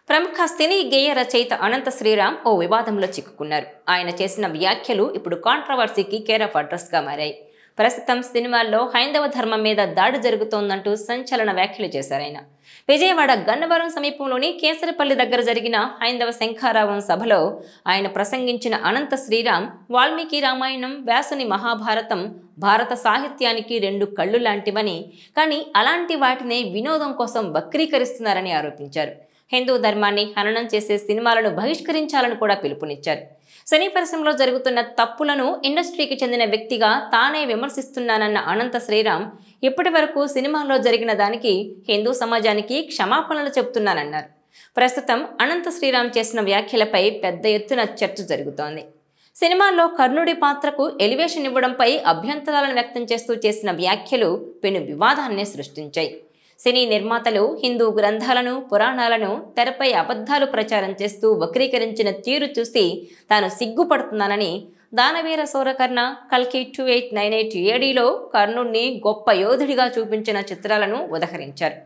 ప్రముఖ సినీ గేయ రచయిత అనంత శ్రీరామ్ ఓ వివాదంలో చిక్కుకున్నారు. ఆయన చేసిన వ్యాఖ్యలు ఇప్పుడు కాంట్రవర్సీకి కేర్ ఆఫ్ అడ్రస్ గా మారాయి. ప్రస్తుతం సినిమాల్లో హైందవ ధర్మం మీద దాడి జరుగుతోందంటూ సంచలన వ్యాఖ్యలు చేశారు ఆయన. విజయవాడ గన్నవరం సమీపంలోని కేసరపల్లి దగ్గర జరిగిన హైందవ శంఖారావం సభలో ఆయన ప్రసంగించిన అనంత శ్రీరామ్ వాల్మీకి రామాయణం, వ్యాసుని మహాభారతం భారత సాహిత్యానికి రెండు కళ్ళు లాంటివని, కానీ అలాంటి వాటినే వినోదం కోసం వక్రీకరిస్తున్నారని ఆరోపించారు. హిందూ ధర్మాన్ని హననం చేసే సినిమాలను బహిష్కరించాలని కూడా పిలుపునిచ్చారు. సినీ పరిశ్రమలో జరుగుతున్న తప్పులను ఇండస్ట్రీకి చెందిన వ్యక్తిగా తానే విమర్శిస్తున్నానన్న అనంత శ్రీరామ్ ఇప్పటి వరకు సినిమాల్లో జరిగిన దానికి హిందూ సమాజానికి క్షమాపణలు చెబుతున్నానన్నారు. ప్రస్తుతం అనంత శ్రీరామ్ చేసిన వ్యాఖ్యలపై పెద్ద ఎత్తున చర్చ జరుగుతోంది. సినిమాల్లో కర్ణుడి పాత్రకు ఎలివేషన్ ఇవ్వడంపై అభ్యంతరాలను వ్యక్తం చేస్తూ చేసిన వ్యాఖ్యలు పెను వివాదాన్ని సృష్టించాయి. సినీ నిర్మాతలు హిందూ గ్రంథాలను, పురాణాలను తెరపై అబద్ధాలు ప్రచారం చేస్తూ వక్రీకరించిన తీరు చూసి తాను సిగ్గుపడుతున్నానని దానవీర సూరకర్ణ, కల్కి 2898 ఏడీలో కర్ణుణ్ణి గొప్ప యోధుడిగా చూపించిన చిత్రాలను ఉదహరించారు.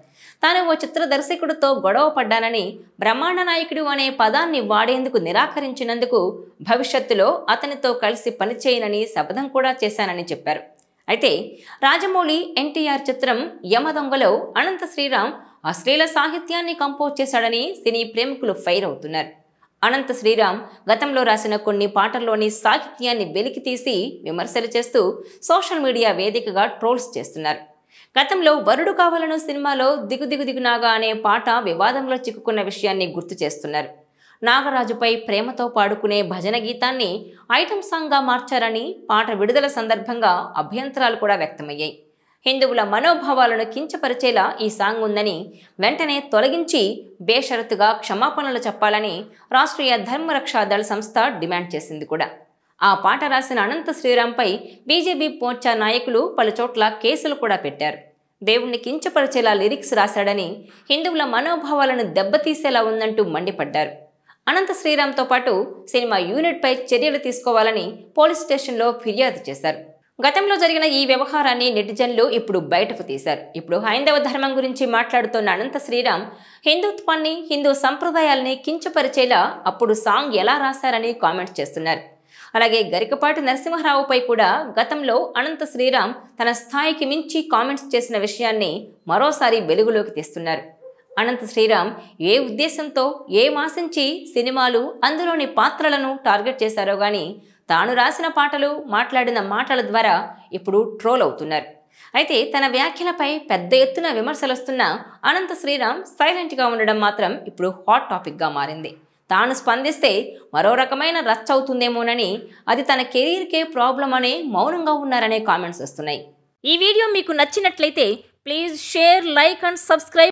తాను ఓ చిత్ర దర్శకుడితో గొడవ పడ్డానని, బ్రహ్మాండ నాయకుడు అనే పదాన్ని వాడేందుకు నిరాకరించినందుకు భవిష్యత్తులో అతనితో కలిసి పనిచేయనని శపథం కూడా చేశానని చెప్పారు. అయితే రాజమౌళి ఎన్టీఆర్ చిత్రం యమదొంగలో అనంత శ్రీరామ్ అశ్లీల సాహిత్యాన్ని కంపోజ్ చేశాడని సినీ ప్రేమికులు ఫైర్ అవుతున్నారు. అనంత శ్రీరామ్ గతంలో రాసిన కొన్ని పాటల్లోని సాహిత్యాన్ని వెలికితీసి విమర్శలు చేస్తూ సోషల్ మీడియా వేదికగా ట్రోల్స్ చేస్తున్నారు. గతంలో వరుడు కావాలను సినిమాలో దిగు నాగా అనే పాట వివాదంలో చిక్కుకున్న విషయాన్ని గుర్తు చేస్తున్నారు. నాగరాజుపై ప్రేమతో పాడుకునే భజన గీతాన్ని ఐటమ్ సాంగ్గా మార్చారని పాట విడుదల సందర్భంగా అభ్యంతరాలు కూడా వ్యక్తమయ్యాయి. హిందువుల మనోభావాలను కించపరిచేలా ఈ సాంగ్ ఉందని వెంటనే తొలగించి బేషరతుగా క్షమాపణలు చెప్పాలని రాష్ట్రీయ ధర్మరక్షా దళ సంస్థ డిమాండ్ చేసింది కూడా. ఆ పాట రాసిన అనంత శ్రీరామ్పై బీజేపీ మోర్చా నాయకులు పలుచోట్ల కేసులు కూడా పెట్టారు. దేవుణ్ణి కించపరిచేలా లిరిక్స్ రాశాడని, హిందువుల మనోభావాలను దెబ్బతీసేలా ఉందంటూ మండిపడ్డారు. అనంత శ్రీరామ్తో పాటు సినిమా యూనిట్పై చర్యలు తీసుకోవాలని పోలీస్ స్టేషన్లో ఫిర్యాదు చేశారు. గతంలో జరిగిన ఈ వ్యవహారాన్ని నెటిజన్లు ఇప్పుడు బయటకు తీశారు. ఇప్పుడు హైందవ ధర్మం గురించి మాట్లాడుతున్న అనంత శ్రీరామ్ హిందుత్వాన్ని, హిందూ సంప్రదాయాల్ని కించపరిచేలా అప్పుడు సాంగ్ ఎలా రాశారని కామెంట్స్ చేస్తున్నారు. అలాగే గరికపాటి నరసింహారావుపై కూడా గతంలో అనంత శ్రీరామ్ తన స్థాయికి మించి కామెంట్స్ చేసిన విషయాన్ని మరోసారి వెలుగులోకి తీస్తున్నారు. అనంత శ్రీరామ్ ఏ ఉద్దేశంతో, ఏం ఆశించి సినిమాలు, అందులోని పాత్రలను టార్గెట్ చేశారో గానీ తాను రాసిన పాటలు, మాట్లాడిన మాటల ద్వారా ఇప్పుడు ట్రోల్ అవుతున్నారు. అయితే తన వ్యాఖ్యలపై పెద్ద ఎత్తున విమర్శలు వస్తున్న అనంత శ్రీరామ్ సైలెంట్గా ఉండడం మాత్రం ఇప్పుడు హాట్ టాపిక్గా మారింది. తాను స్పందిస్తే మరో రకమైన రచ్చ అవుతుందేమోనని, అది తన కెరీర్కే ప్రాబ్లం అనే మౌనంగా ఉన్నారనే కామెంట్స్ వస్తున్నాయి. ఈ వీడియో మీకు నచ్చినట్లయితే please share, like and subscribe.